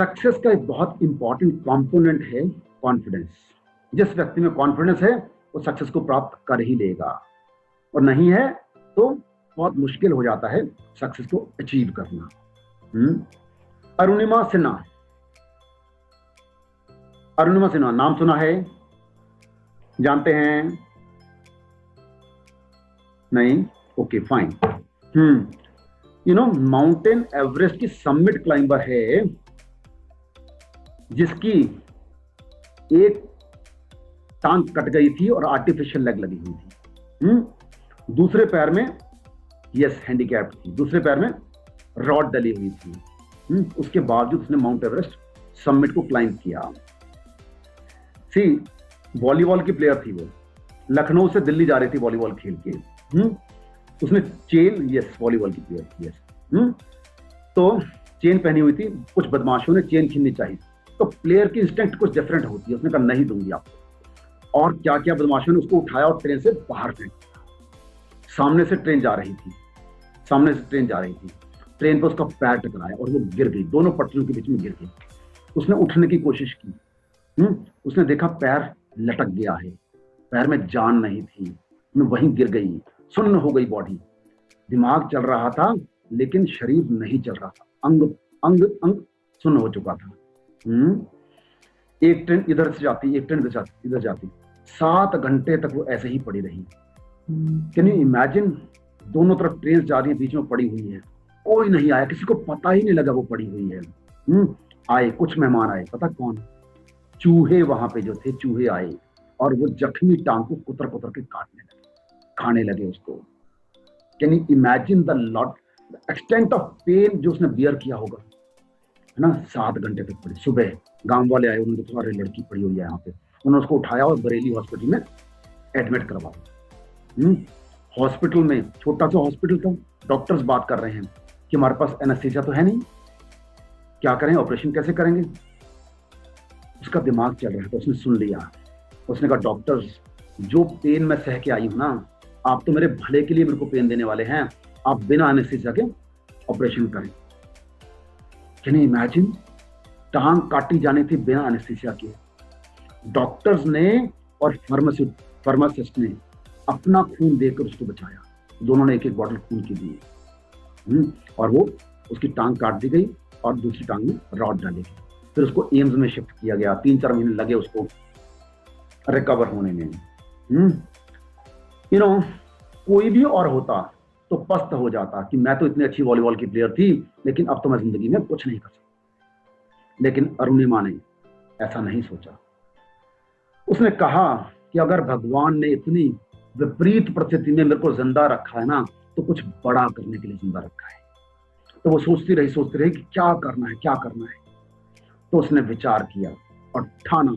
Success का एक बहुत इंपॉर्टेंट कंपोनेंट है कॉन्फिडेंस। जिस व्यक्ति में कॉन्फिडेंस है वो सक्सेस को प्राप्त कर ही लेगा, और नहीं है तो बहुत मुश्किल हो जाता है सक्सेस को अचीव करना। अरुणिमा सिन्हा, अरुणिमा सिन्हा नाम सुना है? जानते हैं? नहीं? Okay fine. माउंटेन एवरेस्ट की समिट क्लाइंबर है जिसकी एक टांग कट गई थी और आर्टिफिशियल लेग लगी हुई थी। दूसरे पैर में हैंडीकैप थी, दूसरे पैर में रॉड डली हुई थी। उसके बावजूद उसने माउंट एवरेस्ट समिट को क्लाइंब किया। सी, वॉलीबॉल की प्लेयर थी वो, लखनऊ से दिल्ली जा रही थी वॉलीबॉल खेल के। उसने चेन, वॉलीबॉल की प्लेयर थी, तो चेन पहनी हुई थी। कुछ बदमाशों ने चेन छीननी चाहिए, तो प्लेयर की इंस्टिंक्ट कुछ डिफरेंट होती है। उसने कहा नहीं दूंगी आपको, और क्या क्या बदमाशों ने उसको उठाया और ट्रेन से बाहर फेंक दिया। सामने से ट्रेन जा रही थी, ट्रेन पर उसका पैर टकराया और वो गिर गई, दोनों पटरियों के बीच में गिर गई। उसने उठने की कोशिश की, उसने देखा पैर लटक गया है, पैर में जान नहीं थी, वहीं गिर गई, सुन्न हो गई बॉडी। दिमाग चल रहा था लेकिन शरीर नहीं चल रहा था, अंग अंग अंग सुन्न हो चुका था। एक ट्रेन इधर से जाती, एक ट्रेन इधर जाती, 7 घंटे तक वो ऐसे ही पड़ी रही। Can you imagine? दोनों तरफ ट्रेन जा रही है, बीच में पड़ी हुई है, कोई नहीं आया, किसी को पता ही नहीं लगा वो पड़ी हुई है। आए कुछ मेहमान आए, पता कौन? चूहे, वहां पे जो थे चूहे आए और वो जख्मी टांग को कुतर कुतर के काटने लगे, खाने लगे उसको। Can you imagine the extent of pain जो उसने बियर किया होगा, है ना? 7 घंटे तक पड़ी। सुबह गांव वाले आए, उन्होंने देखा अरे लड़की पड़ी हुई है यहाँ पे, उन्होंने उसको उठाया और बरेली हॉस्पिटल में एडमिट करवाया। हॉस्पिटल में, छोटा सा हॉस्पिटल था, डॉक्टर्स बात कर रहे हैं कि हमारे पास एनेस्थीसिया तो है नहीं, क्या करें, ऑपरेशन कैसे करेंगे? उसका दिमाग चल रहा था, उसने सुन लिया। उसने कहा डॉक्टर्स, जो पेन मैं सह के आई हूं ना, आप तो मेरे भले के लिए मेरे को पेन देने वाले हैं, आप बिना एनेस्थीसिया के ऑपरेशन करें। Can you imagine? टांग काटी जानी थी बिना एनेस्थीसिया के। डॉक्टर्स ने और फार्मासिस्ट ने अपना खून देकर उसको बचाया। दोनों ने एक एक बॉटल खून की दी, और वो उसकी टांग काट दी गई और दूसरी टांग में रॉड डाली गई। फिर उसको एम्स में शिफ्ट किया गया। 3-4 महीने लगे उसको रिकवर होने में। कोई भी और होता तो पस्त हो जाता कि मैं तो इतनी अच्छी वॉलीबॉल की प्लेयर थी, लेकिन अब तो मैं जिंदगी में कुछ नहीं कर सकता। लेकिन अरुणिमा ने ऐसा नहीं सोचा। उसने कहा कि अगर भगवान ने इतनी विपरीत परिस्थिति में मेरे को जिंदा रखा है ना, तो कुछ बड़ा करने के लिए जिंदा रखा है। तो वो सोचती रही कि क्या करना है। तो उसने विचार किया और ठाना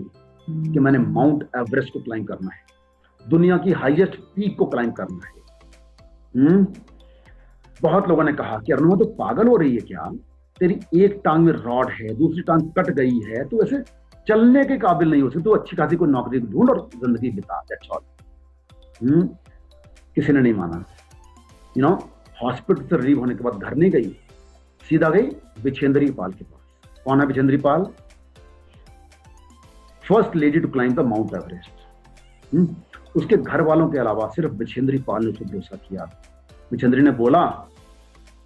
कि मैंने माउंट एवरेस्ट को क्लाइंब करना है, दुनिया की हाईएस्ट पीक को क्लाइंब करना है। बहुत लोगों ने कहा कि अरुणिमा तो पागल हो रही है क्या, तेरी एक टांग में रॉड है, दूसरी टांग कट गई है, तू ऐसे चलने के काबिल नहीं हो सकती, तो अच्छी खासी कोई नौकरी ढूंढ और जिंदगी बिता। That's all. किसी ने नहीं माना। हॉस्पिटल से रिलीव होने के बाद घर नहीं गई, सीधा गई बिछेंद्री पाल के पास। कौन है Bachendri Pal? First lady to climb the Mount Everest. उसके घर वालों के अलावा सिर्फ बिछेंद्री पाल ने उसे भरोसा किया। बिछेंद्री ने बोला,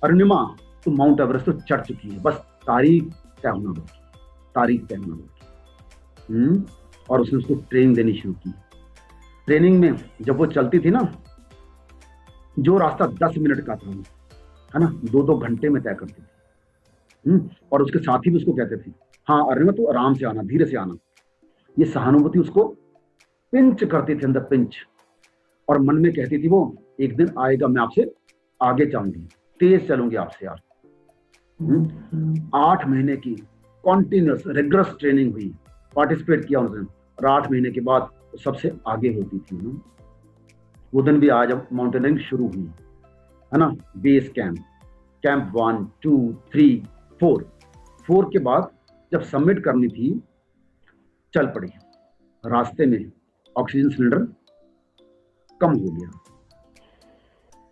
अरुणिमा तू माउंट एवरेस्ट तो चढ़ चुकी है, बस तारीख तय होना बाकी। और उसने उसको ट्रेनिंग देनी शुरू की। ट्रेनिंग में जब वो चलती थी ना, जो रास्ता 10 मिनट का था, है ना, 2-2 घंटे में तय करती थी। और उसके साथी भी उसको कहते थे, हाँ अरुणिमा तू आराम से आना, धीरे से आना। ये सहानुभूति उसको पिंच करती थी, अंदर पिंच। और मन में कहती थी वो, एक दिन आएगा मैं आपसे आगे जाऊंगी, तेज चलूंगी आपसे यार। 8 महीने की कॉन्टिन्यूस रिगरस ट्रेनिंग हुई, पार्टिसिपेट किया उसने, और 8 महीने के बाद वो सबसे आगे होती थी। वो दिन भी आज जब माउंटेनियरिंग शुरू हुई, है ना, बेस कैंप 1, 2, 3, 4 के बाद जब सबमिट करनी थी, चल पड़ी। रास्ते में ऑक्सीजन सिलेंडर कम हो गया।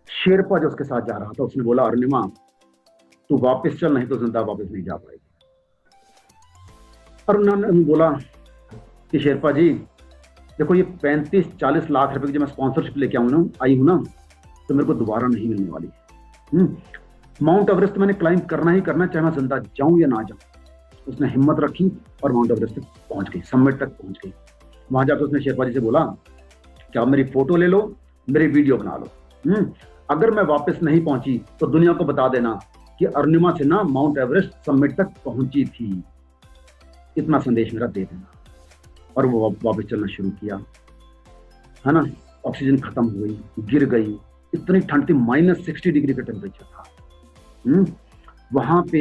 शेरपा जो उसके साथ जा रहा था, उसने बोला, अरुणिमा तू वापस चल, नहीं तो जिंदा वापस नहीं जा पाएगी। और उन्होंने बोला कि शेरपा जी देखो, ये 35-40 लाख रुपए की जब मैं स्पॉन्सरशिप लेके आई हूँ ना, तो मेरे को दोबारा नहीं मिलने वाली है। माउंट एवरेस्ट तो मैंने क्लाइंब करना ही करना, चाहे मैं जिंदा जाऊं या ना जाऊं। उसने हिम्मत रखी और माउंट एवरेस्ट तक पहुंच गई, समिट तक पहुंच गई। वहां जाकर उसने शेरपा जी से बोला कि आप मेरी फोटो ले लो, मेरी वीडियो बना लो। अगर मैं वापस नहीं पहुंची तो दुनिया को बता देना कि Arunima Sinha mount Everest summit तक पहुंची थी, इतना संदेश मेरा दे देना। और वो वापस चलना शुरू किया, है ना। ऑक्सीजन खत्म हो गई, गिर गई, इतनी ठंड थी, -60 डिग्री का टेम्परेचर था। वहां पे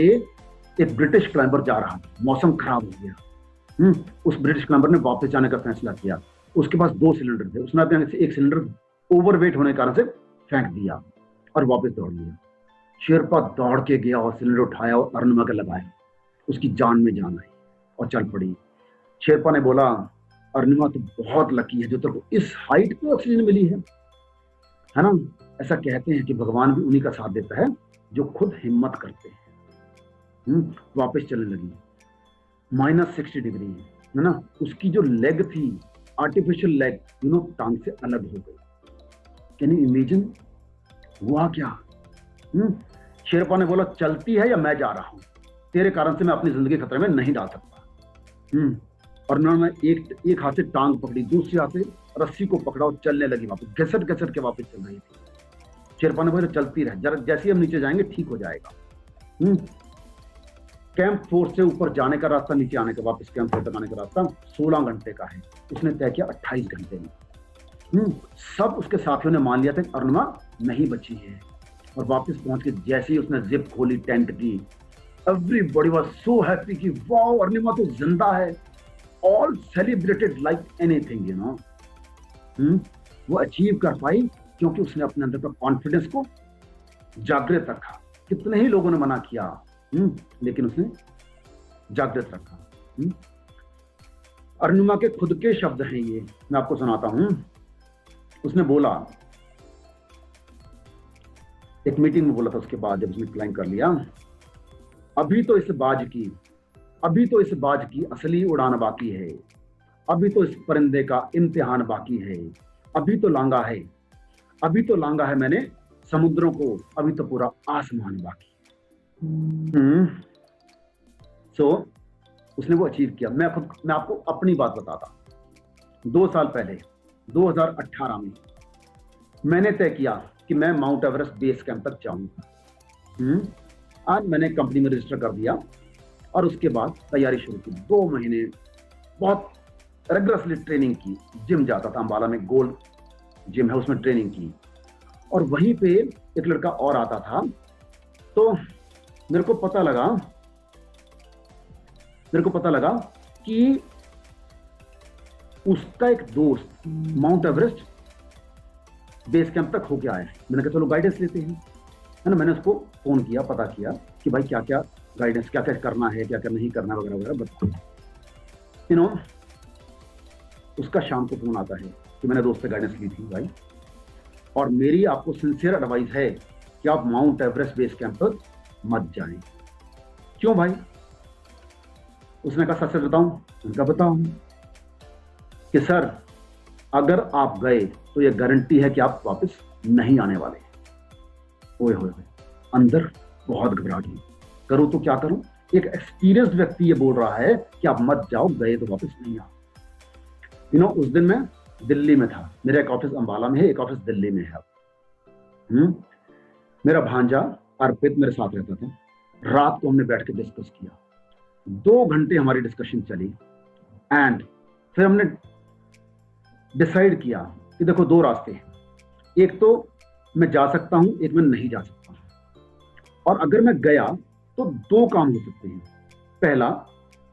एक ब्रिटिश क्लाइंबर जा रहा था, मौसम खराब हो गया। उस ब्रिटिश क्लाइंबर ने वापस जाने का फैसला किया। उसके पास 2 सिलेंडर थे, उसने अपने से एक सिलेंडर ओवरवेट होने के कारण से फेंक दिया और वापस दौड़ लिया। शेरपा दौड़ के गया और सिलेंडर उठाया और अरुणिमा के लगाया। उसकी जान में जान आई और चल पड़ी। शेरपा ने बोला, अरुणिमा तो बहुत लकी है जो तेरे को इस हाइट पे ऑक्सीजन मिली है ना। ऐसा कहते हैं कि भगवान भी उन्हीं का साथ देता है जो खुद हिम्मत करते हैं। वापस चलने लगी, -60 डिग्री, है ना। उसकी जो लेग थी, आर्टिफिशियल लेग, टांग से अलग हो गई। कैन यू इमेजिन हुआ क्या? शेरपा ने बोला, चलती है या मैं जा रहा हूं, तेरे कारण से मैं अपनी जिंदगी खतरे में नहीं डाल सकता। और उन्होंने एक हाथ से टांग पकड़ी, दूसरे हाथ से रस्सी को पकड़ा और चलने लगी वापस, घसट घसट के वापस चल रही थी। शेरपा ने बोला, चलती रह, जरा जैसे हम नीचे जाएंगे ठीक हो जाएगा। कैंप 4 से ऊपर जाने का रास्ता, नीचे आने का, वापस कैंप 4 तक आने का रास्ता 16 घंटे का है। उसने तय किया 28 घंटे में। सब उसके साथियों ने मान लिया था कि अरुणिमा नहीं बची है। और वापस पहुंच के जैसे ही उसने जिप खोली टेंट की, एवरीबॉडी वाज सो हैप्पी कि वाओ, अरुणिमा तो जिंदा है। ऑल सेलिब्रेटेड लाइक एनीथिंग, वो अचीव कर पाई क्योंकि उसने अपने अंदर का कॉन्फिडेंस को जागृत रखा। कितने ही लोगों ने मना किया, लेकिन उसने जागृत रखा। अरुणिमा के खुद के शब्द हैं ये, मैं आपको सुनाता हूं। उसने बोला, एक मीटिंग में बोला था उसके बाद जब उसने क्लाइम कर लिया, अभी तो इस बाज की असली उड़ान बाकी है, अभी तो इस परिंदे का इम्तिहान बाकी है, अभी तो लांगा है मैंने समुद्रों को, अभी तो पूरा आसमान बाकी। सो उसने वो अचीव किया। मैं आपको अपनी बात बताता। 2 साल पहले 2018 में मैंने तय किया कि मैं माउंट एवरेस्ट बेस कैंप तक जाऊंगा। आज मैंने कंपनी में रजिस्टर कर दिया और उसके बाद तैयारी शुरू की। 2 महीने बहुत रेगुलरली ट्रेनिंग की। जिम जाता था, अंबाला में गोल्ड जिम है, उसमें ट्रेनिंग की। और वहीं पे एक लड़का और आता था, तो मेरे को पता लगा कि उसका एक दोस्त माउंट एवरेस्ट बेस कैंप तक होके आया है। मैंने कहा चलो गाइडेंस लेते हैं, है ना। मैंने उसको फोन किया, पता किया कि भाई क्या क्या गाइडेंस, क्या क्या करना है, क्या क्या नहीं करना वगैरह वगैरह बताओ। उसका शाम को फोन आता है कि मैंने दोस्त से गाइडेंस ली थी भाई, और मेरी आपको सिंसियर एडवाइस है कि आप माउंट एवरेस्ट बेस कैंप तक मत जाएं। क्यों भाई? उसने कहा सच बताऊं? उनका बताऊं कि सर, अगर आप गए तो यह गारंटी है कि आप वापस नहीं आने वाले। ओए होए, अंदर बहुत घबराहट हुई। करूं तो क्या करूं? एक एक्सपीरियंस्ड व्यक्ति ये बोल रहा है कि आप मत जाओ, गए तो वापस नहीं आओ। उस दिन मैं दिल्ली में था। मेरा एक ऑफिस अंबाला में है, एक ऑफिस दिल्ली में है। मेरा भांजा अर्पित मेरे साथ रहता था। रात को हमने बैठ के डिस्कस किया। 2 घंटे हमारी डिस्कशन चली एंड फिर हमने डिसाइड किया कि देखो 2 रास्ते हैं, एक तो मैं जा सकता हूं, एक मैं नहीं जा सकता हूं। और अगर मैं गया तो 2 काम हो सकते हैं। पहला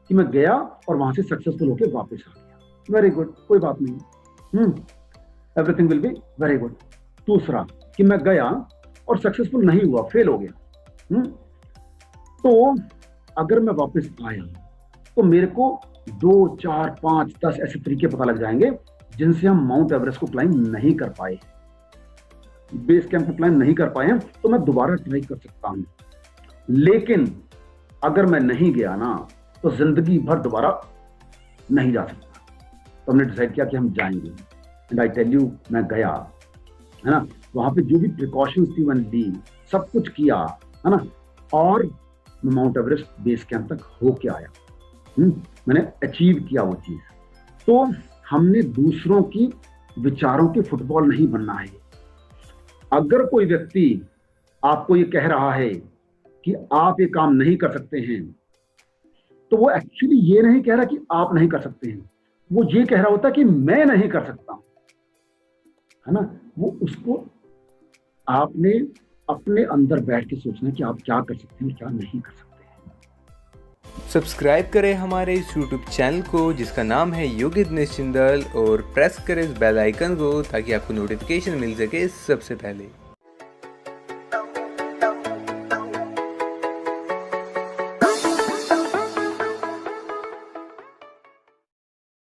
कि मैं गया और वहां से सक्सेसफुल होकर वापस आ गया, वेरी गुड, कोई बात नहीं, everything will be very good. दूसरा कि मैं गया और सक्सेसफुल नहीं हुआ, फेल हो गया। तो अगर मैं वापस आया तो मेरे को 2, 4, 5, 10 ऐसे तरीके पता लग जाएंगे जिनसे हम माउंट एवरेस्ट को क्लाइंब नहीं कर पाए, बेस कैंप को क्लाइंब नहीं कर पाए, तो मैं दोबारा ट्राई कर सकता हूं। लेकिन अगर मैं नहीं गया ना, तो जिंदगी भर दोबारा नहीं जा सकता। तो हमने डिसाइड किया कि हम जाएंगे। एंड आई टेल यू, मैं गया, है ना, वहां पे जो भी प्रिकॉशंस थी मैंने ली, सब कुछ किया, है ना, और मैं माउंट एवरेस्ट बेस कैंप तक होके आया। मैंने अचीव किया वो चीज। तो हमने दूसरों की विचारों के फुटबॉल नहीं बनना है। अगर कोई व्यक्ति आपको ये कह रहा है कि आप ये काम नहीं कर सकते हैं, तो वो एक्चुअली ये नहीं कह रहा कि आप नहीं कर सकते हैं, वो ये कह रहा होता है कि मैं नहीं कर सकता, है ना। वो उसको आपने अपने अंदर बैठ के सोचना कि आप क्या कर सकते हैं और क्या नहीं कर सकते हैं। सब्सक्राइब करें हमारे इस YouTube चैनल को जिसका नाम है योगी दिनेश जिंदल, और प्रेस करें इस बेल आइकन को ताकि आपको नोटिफिकेशन मिल सके सबसे पहले।